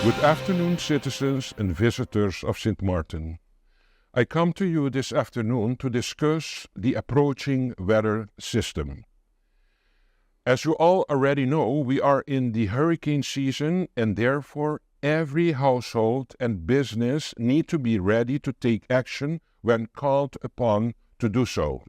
Good afternoon, citizens and visitors of St. Martin. I come to you this afternoon to discuss the approaching weather system. As you all already know, we are in the hurricane season, and therefore every household and business need to be ready to take action when called upon to do so.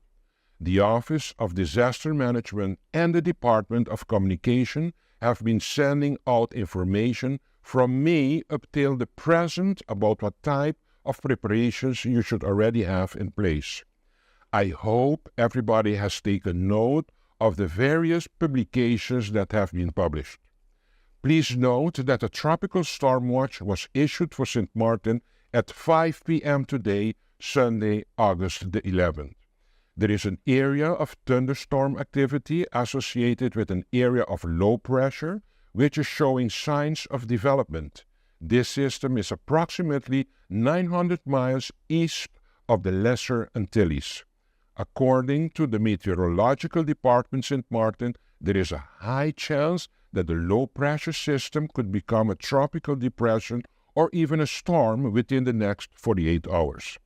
The Office of Disaster Management and the Department of Communication have been sending out information from May up till the present about what type of preparations you should already have in place. I hope everybody has taken note of the various publications that have been published. Please note that a tropical storm watch was issued for St. Martin at 5 p.m. today, Sunday, August the 11th. There is an area of thunderstorm activity associated with an area of low pressure, which is showing signs of development. This system is approximately 900 miles east of the Lesser Antilles. According to the Meteorological Department St. Martin, there is a high chance that the low-pressure system could become a tropical depression or even a storm within the next 48 hours.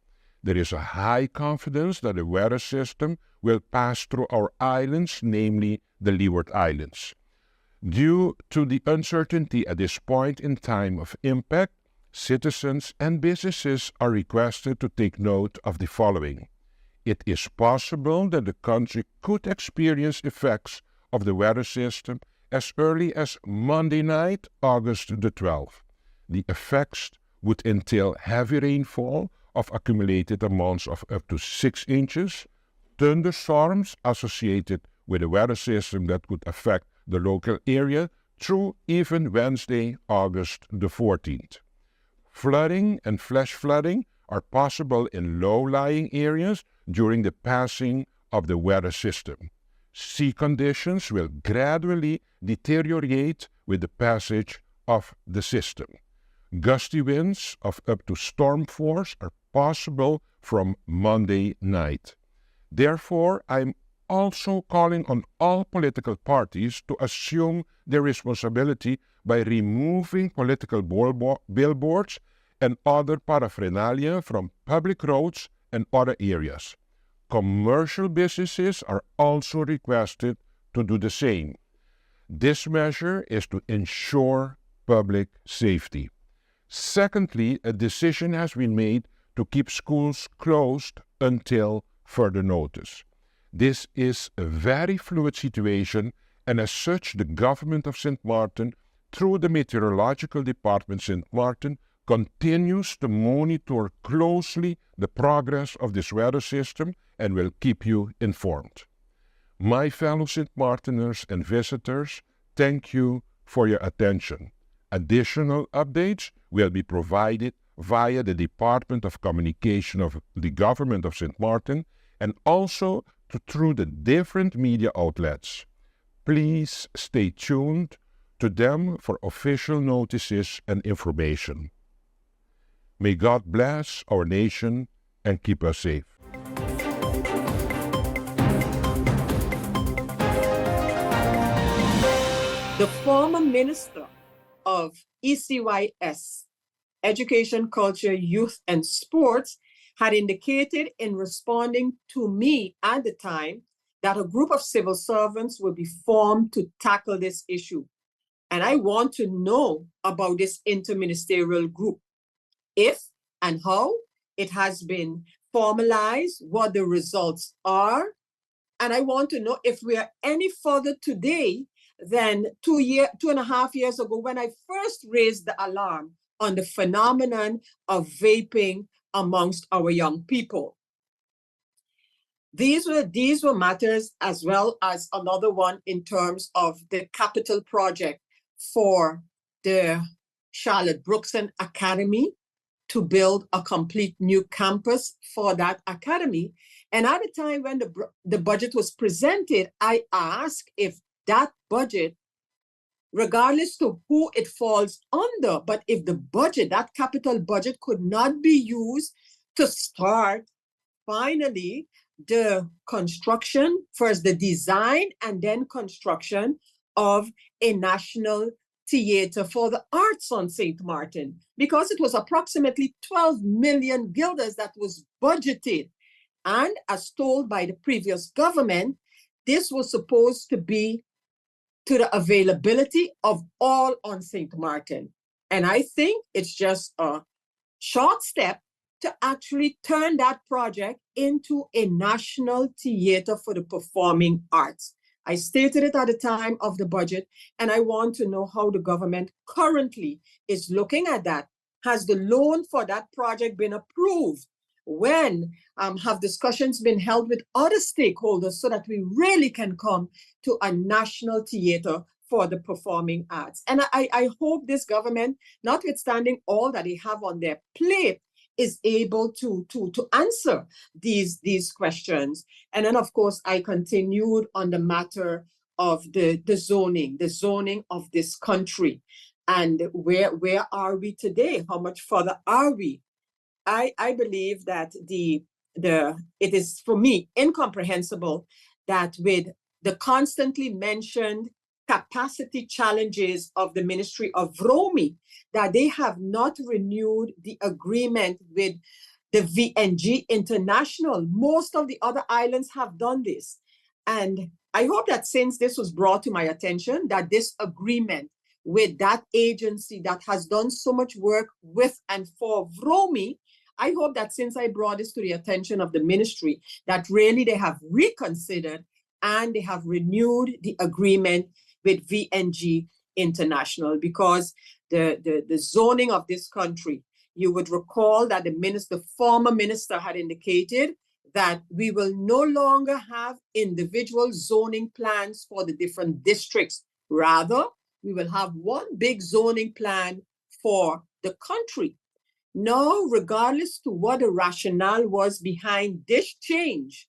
There is a high confidence that the weather system will pass through our islands, namely the Leeward Islands. Due to the uncertainty at this point in time of impact, citizens and businesses are requested to take note of the following. It is possible that the country could experience effects of the weather system as early as Monday night, August the 12th. The effects would entail heavy rainfall of accumulated amounts of up to 6 inches, thunderstorms associated with the weather system that could affect the local area through even Wednesday, August the 14th. Flooding and flash flooding are possible in low-lying areas during the passing of the weather system. Sea conditions will gradually deteriorate with the passage of the system. Gusty winds of up to storm force are possible from Monday night. Therefore, I'm also calling on all political parties to assume their responsibility by removing political billboards and other paraphernalia from public roads and other areas. Commercial businesses are also requested to do the same. This measure is to ensure public safety. Secondly, a decision has been made to keep schools closed until further notice. This is a very fluid situation, and as such, the government of St. Martin, through the Meteorological Department St. Martin, continues to monitor closely the progress of this weather system and will keep you informed. My fellow St. Martiners and visitors, thank you for your attention. Additional updates will be provided via the Department of Communication of the Government of St. Martin and also through the different media outlets. Please stay tuned to them for official notices and information. May God bless our nation and keep us safe. The former Minister of ECYS, Education, Culture, Youth, and Sports, had indicated in responding to me at the time that a group of civil servants would be formed to tackle this issue. And I want to know about this interministerial group, if and how it has been formalized, what the results are. And I want to know if we are any further today than 2.5 years ago when I first raised the alarm on the phenomenon of vaping amongst our young people. These were matters, as well as another one in terms of the capital project for the Charlotte Brookson Academy to build a complete new campus for that academy. And at the time when the budget was presented, I asked if that budget, regardless to who it falls under, but if the budget, that capital budget, could not be used to start finally the construction, first the design and then construction of a national theater for the arts on St. Martin, because it was approximately 12 million guilders that was budgeted. And as told by the previous government, this was supposed to be to the availability of all on St. Martin. And I think it's just a short step to actually turn that project into a national theater for the performing arts. I stated it at the time of the budget, and I want to know how the government currently is looking at that. Has the loan for that project been approved? When have discussions been held with other stakeholders so that we really can come to a national theater for the performing arts? And I hope this government, notwithstanding all that they have on their plate, is able to answer these questions. And then, of course, I continued on the matter of the zoning of this country. And where are we today? How much further are we? I believe that it is, for me, incomprehensible that with the constantly mentioned capacity challenges of the Ministry of Romi, that they have not renewed the agreement with the VNG International. Most of the other islands have done this. And I hope that since this was brought to my attention, that this agreement with that agency that has done so much work with and for Romi, I hope that since I brought this to the attention of the ministry, that really they have reconsidered and they have renewed the agreement with VNG International, because the zoning of this country, you would recall that the former minister had indicated that we will no longer have individual zoning plans for the different districts. Rather, we will have one big zoning plan for the country. Now, regardless to what the rationale was behind this change,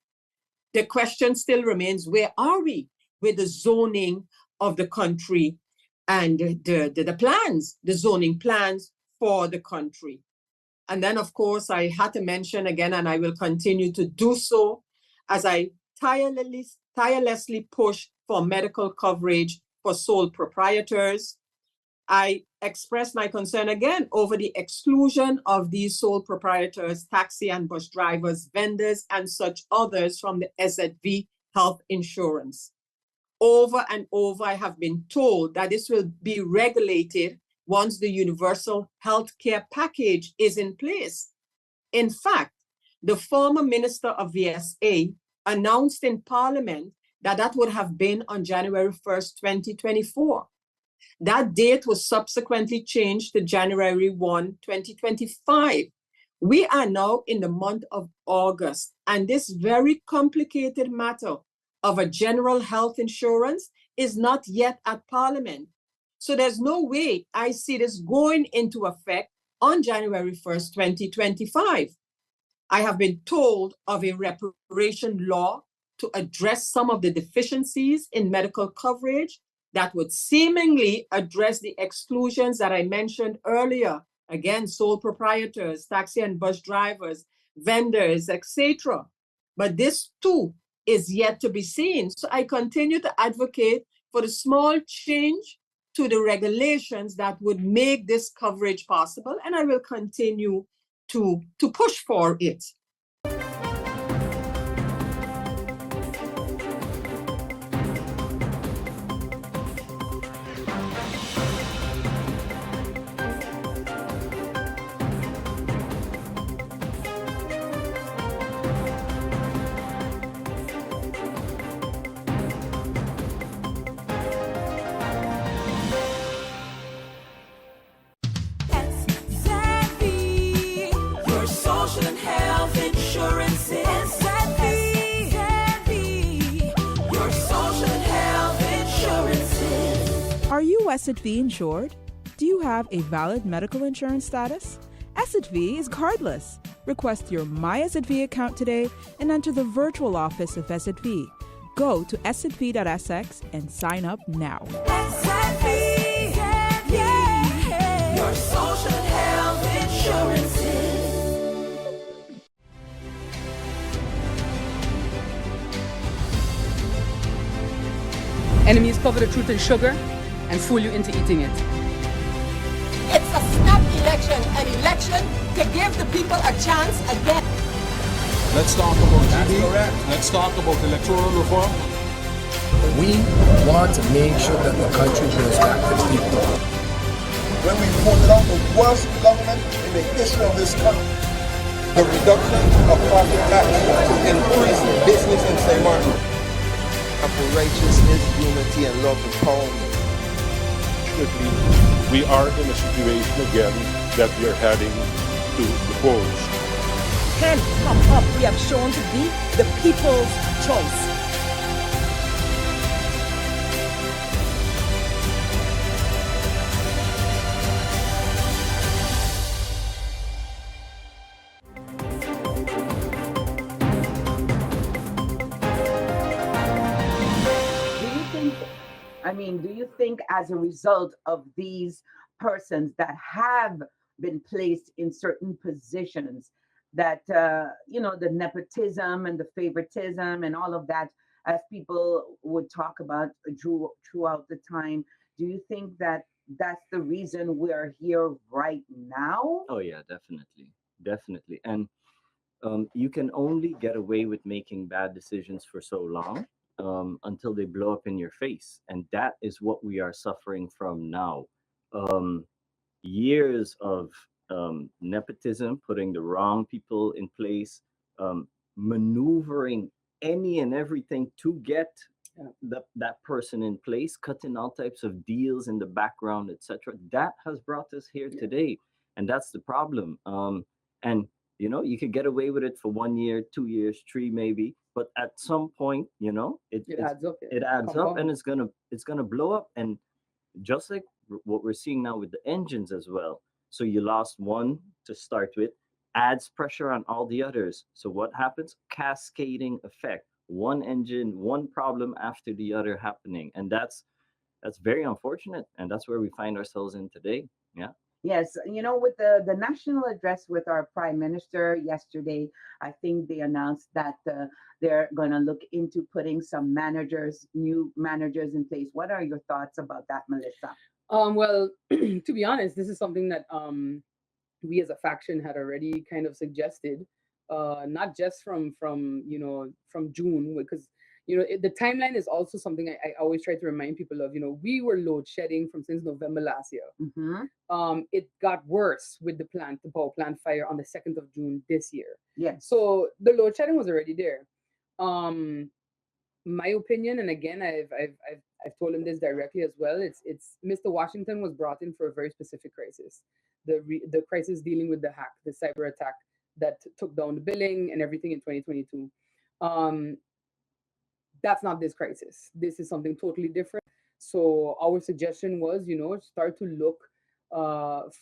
the question still remains, where are we with the zoning of the country and the plans, the zoning plans for the country? And then, of course, I had to mention again, and I will continue to do so, as I tirelessly push for medical coverage for sole proprietors. I express my concern again over the exclusion of these sole proprietors, taxi and bus drivers, vendors, and such others from the SZV health insurance. Over and over, I have been told that this will be regulated once the universal health care package is in place. In fact, the former minister of VSA announced in Parliament that that would have been on January 1st, 2024. That date was subsequently changed to January 1, 2025. We are now in the month of August, and this very complicated matter of a general health insurance is not yet at Parliament. So there's no way I see this going into effect on January 1st, 2025. I have been told of a reparation law to address some of the deficiencies in medical coverage that would seemingly address the exclusions that I mentioned earlier. Again, sole proprietors, taxi and bus drivers, vendors, etc. But this too is yet to be seen. So I continue to advocate for the small change to the regulations that would make this coverage possible, and I will continue to push for it. Are you SZV insured? Do you have a valid medical insurance status? SZV is cardless. Request your My SZV account today and enter the virtual office of SZV. Go to szv.sx and sign up now. SZV, yeah. Your social and health insurances. Enemies cover the truth and sugar. and fool you into eating it. It's a snap election, an election to give the people a chance again. Let's talk about GB. Let's talk about electoral reform. We want to make sure that the country goes back to the people. When we pointed out the worst government in the history of this country, the reduction of property tax to increase business in St. Martin. For righteousness, unity, and love empowerment. We are in a situation again that we are heading to the polls. Can come up. We have shown to be the people's choice. Do you think as a result of these persons that have been placed in certain positions that, the nepotism and the favoritism and all of that, as people would talk about throughout the time, do you think that that's the reason we're here right now? Oh yeah, definitely. And you can only get away with making bad decisions for so long until they blow up in your face, and that is what we are suffering from now. Years of nepotism, putting the wrong people in place, maneuvering any and everything to get that person in place, cutting all types of deals in the background, etc. That has brought us here today, and that's the problem. And you could get away with it for 1 year, 2 years, 3 maybe, but at some point, it adds up. It adds up, and it's gonna blow up. And just like what we're seeing now with the engines as well. So you lost one to start with, adds pressure on all the others. So what happens? Cascading effect. One engine, one problem after the other happening, and that's very unfortunate. And that's where we find ourselves in today. Yeah. Yes, with the national address with our prime minister yesterday, I think they announced that they're going to look into putting some new managers in place. What are your thoughts about that, Melissa? Well, to be honest, this is something that we as a faction had already kind of suggested, not just from June, because the timeline is also something I always try to remind people of. We were load shedding since November last year. Mm-hmm. It got worse with the power plant fire on the 2nd of June this year. Yeah. So the load shedding was already there. My opinion, and again, I've told him this directly as well. It's Mr. Washington was brought in for a very specific crisis, the crisis dealing with the hack, the cyber attack that took down the billing and everything in 2022. That's not this crisis. This is something totally different. So our suggestion was, start to look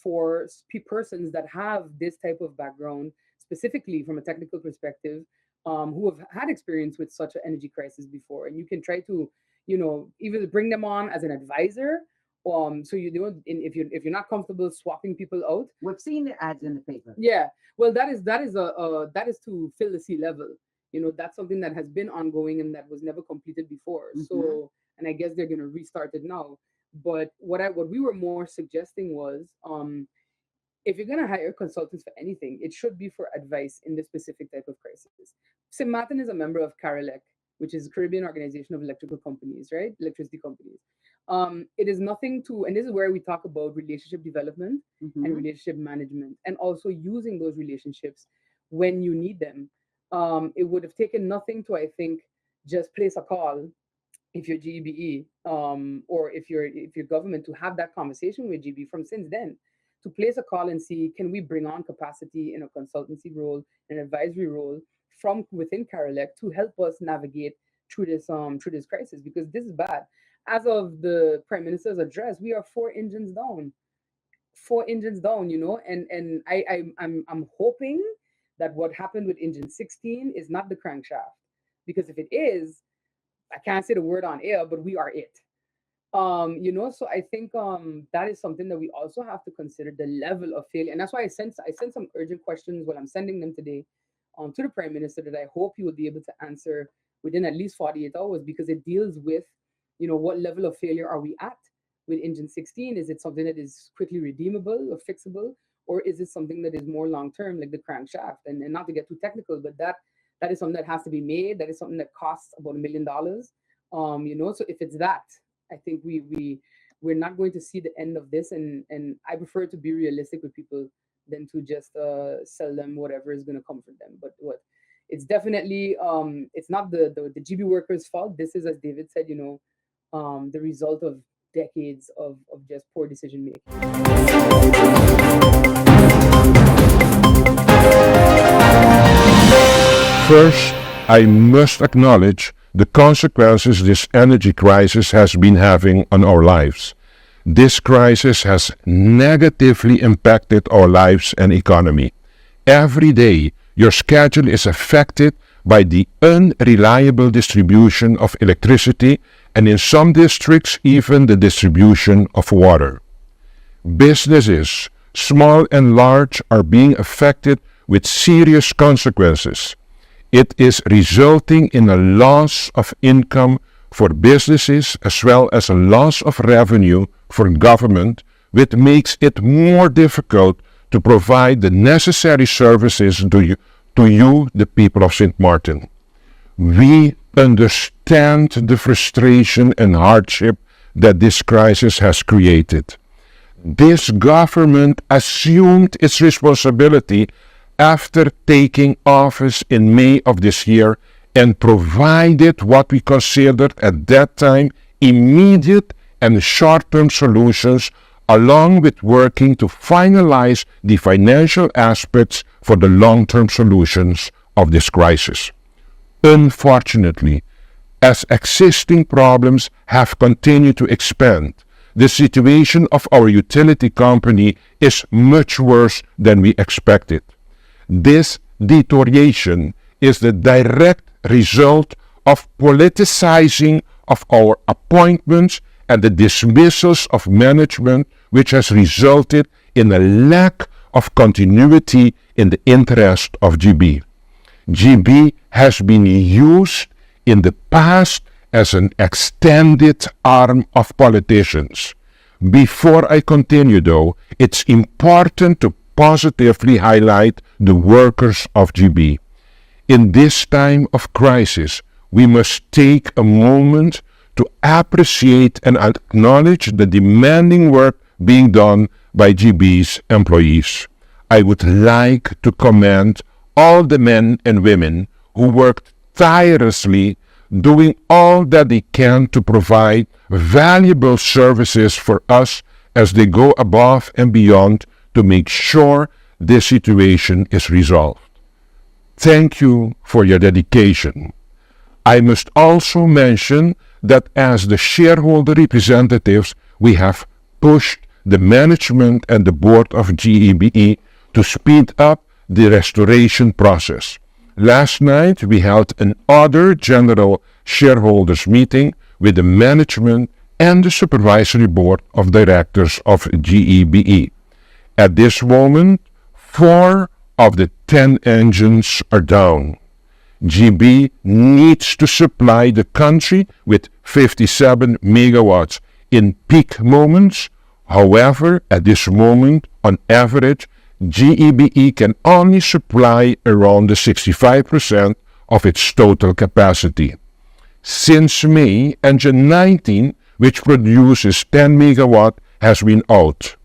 for persons that have this type of background, specifically from a technical perspective, who have had experience with such an energy crisis before. And you can try to, either bring them on as an advisor. So if you're not comfortable swapping people out. We've seen the ads in the paper. Yeah. Well, that is to fill the sea level. That's something that has been ongoing and that was never completed before. Mm-hmm. So, and I guess they're going to restart it now. But what we were more suggesting was, if you're going to hire consultants for anything, it should be for advice in this specific type of crisis. St. Martin is a member of CARELEC, which is Caribbean Organization of Electrical Companies, right? Electricity companies. It is nothing to, and this is where we talk about relationship development Mm-hmm. and relationship management, and also using those relationships when you need them. It would have taken nothing to, I think, just place a call if you're GBE, or if you're government, to have that conversation with GB from since then, to place a call and see, can we bring on capacity in a consultancy role, an advisory role from within CARELEC to help us navigate through this crisis, because this is bad. As of the Prime Minister's address, we are 4 engines down, and I'm hoping that what happened with engine 16 is not the crankshaft, because if it is, I can't say the word on air, but we are it. So I think that is something that we also have to consider, the level of failure. And that's why I sent some urgent questions when I'm sending them today to the Prime Minister, that I hope he will be able to answer within at least 48 hours, because it deals with, what level of failure are we at? with engine 16? Is it something that is quickly redeemable or fixable, or is it something that is more long term, like the crankshaft? And not to get too technical, but that is something that has to be made. That is something that costs about $1 million. So if it's that, I think we're not going to see the end of this. And I prefer to be realistic with people than to just sell them whatever is going to comfort them. But it's definitely it's not the GB workers' fault. This is, as David said, the result of decades of just poor decision making. First, I must acknowledge the consequences this energy crisis has been having on our lives. This crisis has negatively impacted our lives and economy. Every day, your schedule is affected by the unreliable distribution of electricity and in some districts even the distribution of water. Businesses, small and large, are being affected with serious consequences. It is resulting in a loss of income for businesses as well as a loss of revenue for government, which makes it more difficult to provide the necessary services to you, the people of St. Martin. We understand the frustration and hardship that this crisis has created. This government assumed its responsibility after taking office in May of this year and provided what we considered at that time immediate and short-term solutions, along with working to finalize the financial aspects for the long-term solutions of this crisis. Unfortunately, as existing problems have continued to expand, the situation of our utility company is much worse than we expected. This deterioration is the direct result of politicizing of our appointments and the dismissals of management, which has resulted in a lack of continuity in the interest of GB. GB has been used in the past as an extended arm of politicians. Before I continue though, it's important to positively highlight the workers of GB. In this time of crisis, we must take a moment to appreciate and acknowledge the demanding work being done by GB's employees. I would like to commend all the men and women who worked tirelessly, doing all that they can to provide valuable services for us as they go above and beyond to make sure this situation is resolved. Thank you for your dedication. I must also mention that as the shareholder representatives, we have pushed the management and the board of GEBE to speed up the restoration process. Last night, we held another general shareholders meeting with the management and the supervisory board of directors of GEBE. At this moment, 4 of the 10 engines are down. GB needs to supply the country with 57 megawatts in peak moments. However, at this moment, on average, GEBE can only supply around the 65% of its total capacity. Since May, engine 19, which produces 10 megawatt, has been out.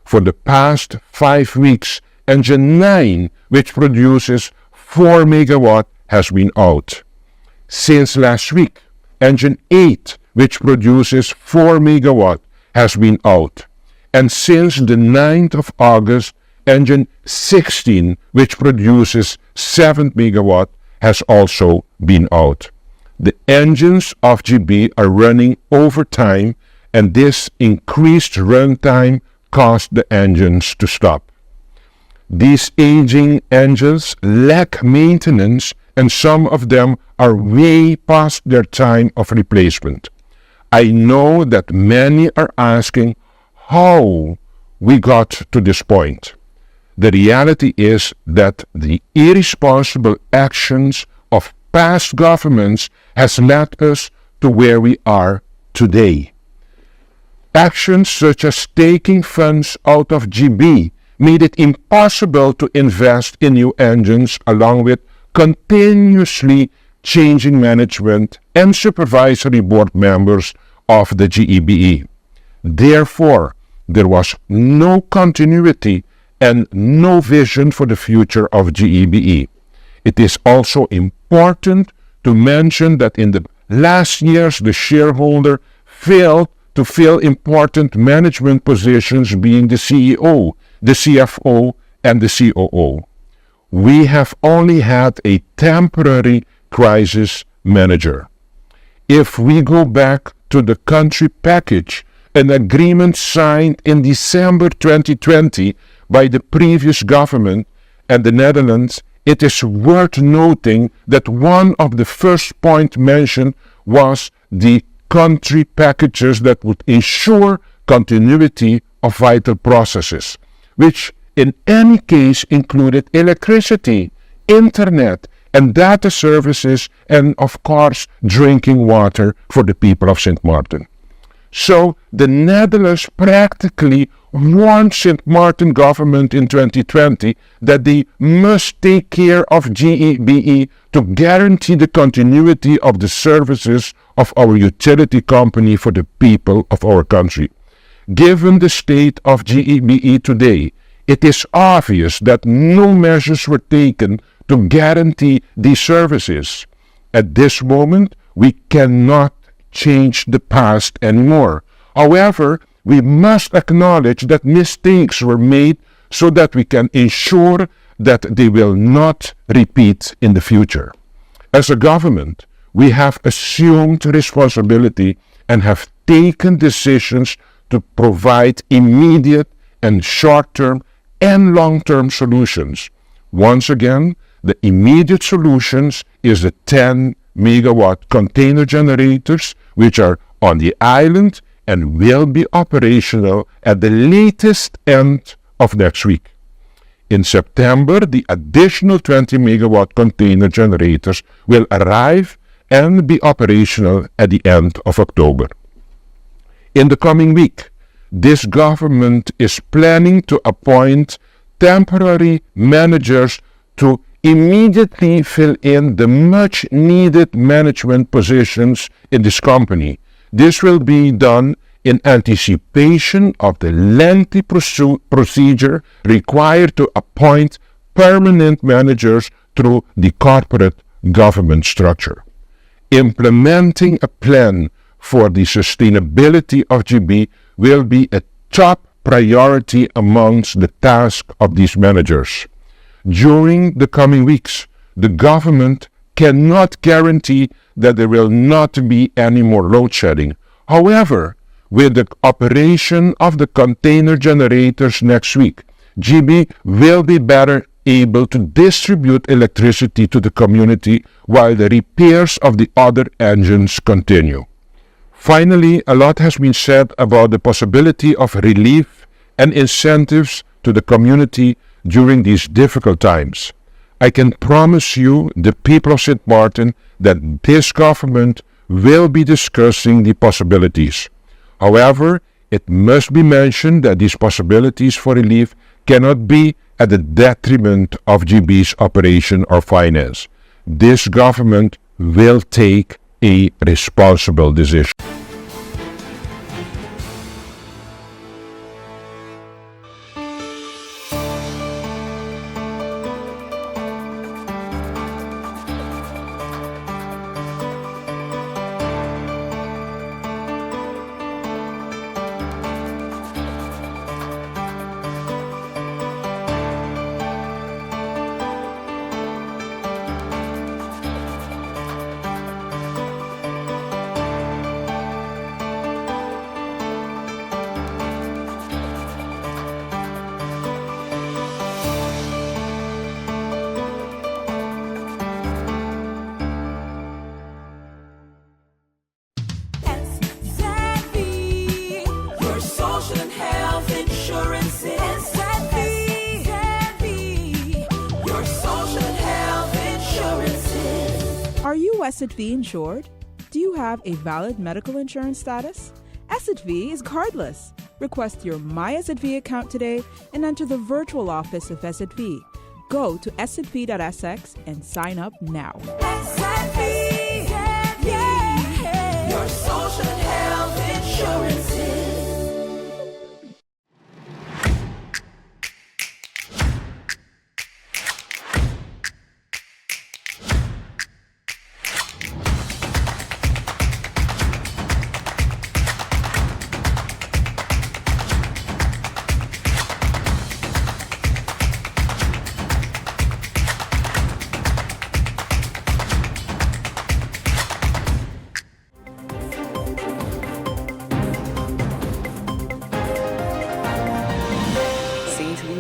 For the past 5 weeks, engine 9, which produces 4 megawatt, has been out. Since last week, engine 8, which produces 4 megawatt, has been out. And since the 9th of August, engine 16, which produces 7 megawatt, has also been out. The engines of GB are running overtime, and this increased runtime caused the engines to stop. These aging engines lack maintenance, and some of them are way past their time of replacement. I know that many are asking how we got to this point. The reality is that the irresponsible actions of past governments has led us to where we are today. Actions such as taking funds out of GB made it impossible to invest in new engines, along with continuously changing management and supervisory board members of the GEBE. Therefore, there was no continuity and no vision for the future of GEBE. It is also important to mention that in the last years, the shareholder failed to fill important management positions, being the CEO, the CFO, and the COO. We have only had a temporary crisis manager. If we go back to the country package, an agreement signed in December 2020 by the previous government and the Netherlands, it is worth noting that one of the first points mentioned was the country packages that would ensure continuity of vital processes, which in any case included electricity, internet, and data services, and of course drinking water for the people of Sint Maarten. So the Netherlands practically warned Sint Maarten government in 2020 that they must take care of GEBE to guarantee the continuity of the services of our utility company for the people of our country. Given the state of GEBE today, it is obvious that no measures were taken to guarantee these services. At this moment, we cannot change the past anymore. However, we must acknowledge that mistakes were made so that we can ensure that they will not repeat in the future. As a government, we have assumed responsibility and have taken decisions to provide immediate and short-term and long-term solutions. Once again, the immediate solutions is the 10 megawatt container generators, which are on the island and will be operational at the latest end of next week. In September, the additional 20 megawatt container generators will arrive and be operational at the end of October. In the coming week, this government is planning to appoint temporary managers to immediately fill in the much needed management positions in this company. This will be done in anticipation of the lengthy procedure required to appoint permanent managers through the corporate government structure. Implementing a plan for the sustainability of GB will be a top priority amongst the tasks of these managers. During the coming weeks, the government cannot guarantee that there will not be any more load shedding. However, with the operation of the container generators next week, GB will be better able to distribute electricity to the community while the repairs of the other engines continue. Finally, a lot has been said about the possibility of relief and incentives to the community during these difficult times. I can promise you, the people of Sint Maarten, that this government will be discussing the possibilities. However, it must be mentioned that these possibilities for relief cannot be at the detriment of GB's operation or finance. This government will take a responsible decision. Are you SXV insured? Do you have a valid medical insurance status? SXV is cardless. Request your MySXV account today and enter the virtual office of SXV. Go to SXV.SX and sign up now. SXV, yeah, your social health insurances.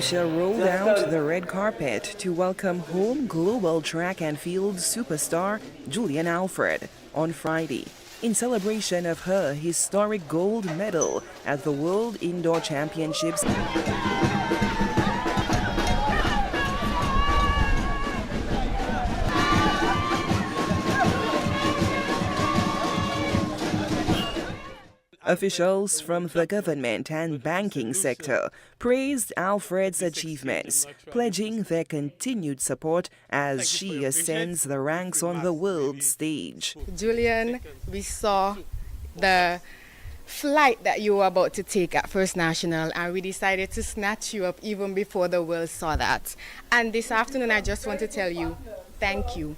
Rolled out the red carpet to welcome home global track and field superstar Julian Alfred on Friday in celebration of her historic gold medal at the World Indoor Championships. Officials from the government and banking sector praised Alfred's achievements, pledging their continued support as she ascends the ranks on the world stage. Julian, we saw the flight that you were about to take at First National, and we decided to snatch you up even before the world saw that. And this afternoon, I just want to tell you, thank you.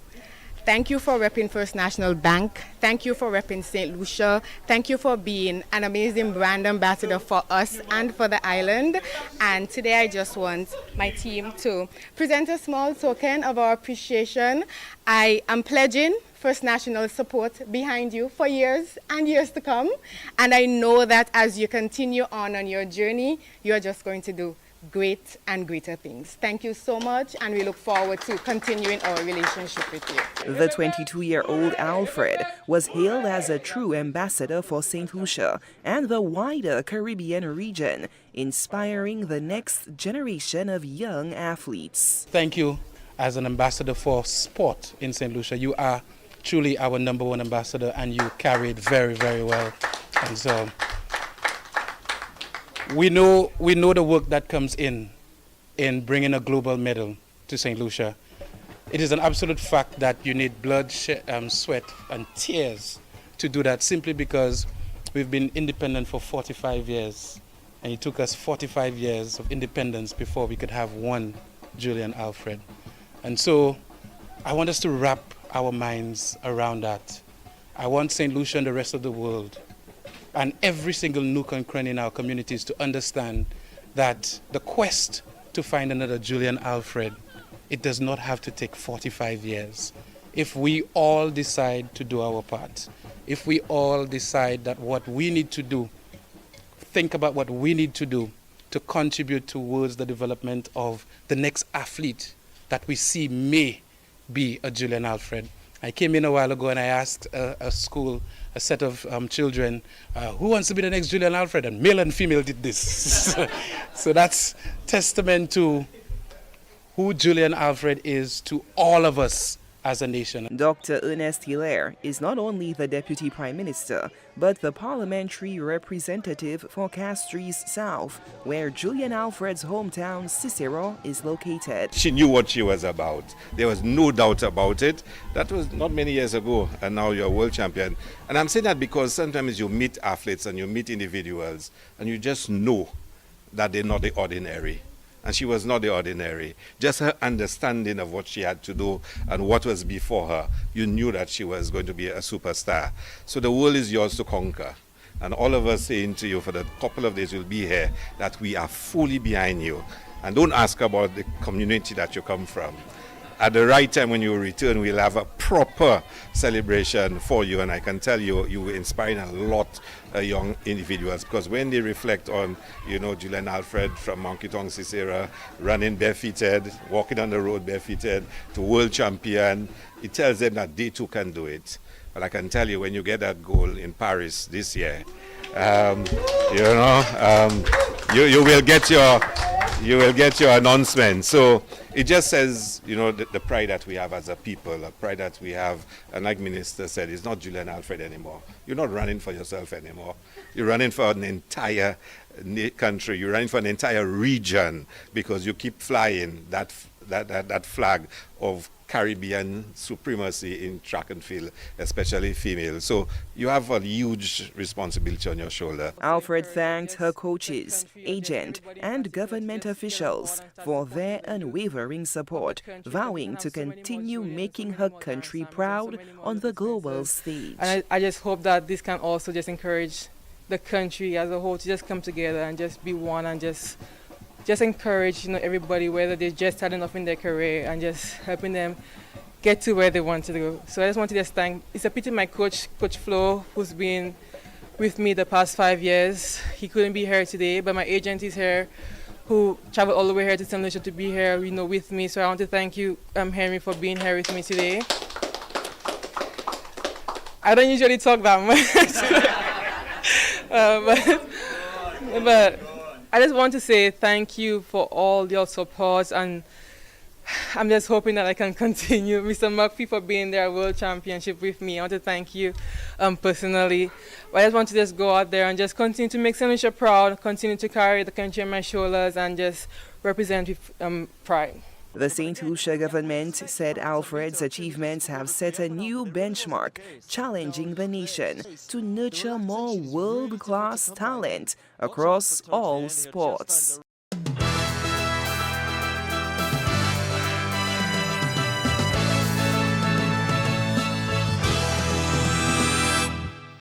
Thank you for repping First National Bank. Thank you for repping St. Lucia. Thank you for being an amazing brand ambassador for us and for the island. And today I just want my team to present a small token of our appreciation. I am pledging First National support behind you for years and years to come. And I know that as you continue on your journey, you're just going to do great and greater things. Thank you so much, and we look forward to continuing our relationship with you. The 22-year-old Alfred was hailed as a true ambassador for St. Lucia and the wider Caribbean region, inspiring the next generation of young athletes. Thank you as an ambassador for sport in St. Lucia. You are truly our #1 ambassador, and you carry it very, very well. And so we know the work that comes in bringing a global medal to St. Lucia. It is an absolute fact that you need blood, sweat, and tears to do that, simply because we've been independent for 45 years. And it took us 45 years of independence before we could have one Julian Alfred. And so I want us to wrap our minds around that. I want St. Lucia and the rest of the world, and every single nook and cranny in our communities, to understand that the quest to find another Julian Alfred, it does not have to take 45 years. If we all decide to do our part, if we all decide that what we need to do, think about what we need to do to contribute towards the development of the next athlete that we see may be a Julian Alfred. I came in a while ago and I asked a set of children, who wants to be the next Julian Alfred? And male and female did this. So that's testament to who Julian Alfred is to all of us as a nation. Dr. Ernest Hilaire is not only the Deputy Prime Minister, but the parliamentary representative for Castries South, where Julian Alfred's hometown, Cicero, is located. She knew what she was about. There was no doubt about it. That was not many years ago, and now you're a world champion. And I'm saying that because sometimes you meet athletes and you meet individuals, and you just know that they're not the ordinary. And she was not the ordinary. Just her understanding of what she had to do and what was before her, you knew that she was going to be a superstar. So the world is yours to conquer. And all of us saying to you for the couple of days we'll be here, that we are fully behind you. And don't ask about the community that you come from. At the right time when you return, we'll have a proper celebration for you. And I can tell you, you will inspire a lot of young individuals, because when they reflect on, Julian Alfred from Monkey Tongue Cicero, running barefooted, walking on the road barefooted, to world champion, it tells them that they too can do it. But I can tell you, when you get that goal in Paris this year, you will get you will get your announcement. So it just says, you know, the pride that we have as a people, the pride that we have. And like Minister said, it's not Julian Alfred anymore. You're not running for yourself anymore. You're running for an entire country. You're running for an entire region because you keep flying that flag of Caribbean supremacy in track and field, especially female. So you have a huge responsibility on your shoulder. Alfred thanked her coaches, agent, and government officials for their unwavering support, vowing to continue making her country proud on the global stage. And I just hope that this can also just encourage the country as a whole to just come together and just be one and just encourage, you know, everybody, whether they just had enough in their career, and just helping them get to where they want to go. So I just want to just thank, it's a pity my coach Flo, who's been with me the past 5 years, he couldn't be here today, but my agent is here, who traveled all the way here to St. Lucia to be here, you know, with me. So I want to thank you, Henry, for being here with me today. I don't usually talk that much, but I just want to say thank you for all your support, and I'm just hoping that I can continue. Mr. Murphy for being there at World Championship with me. I want to thank you personally. But I just want to just go out there and just continue to make St. Lucia proud, continue to carry the country on my shoulders, and just represent with pride. The St. Lucia government said Alfred's achievements have set a new benchmark, challenging the nation to nurture more world-class talent across all sports.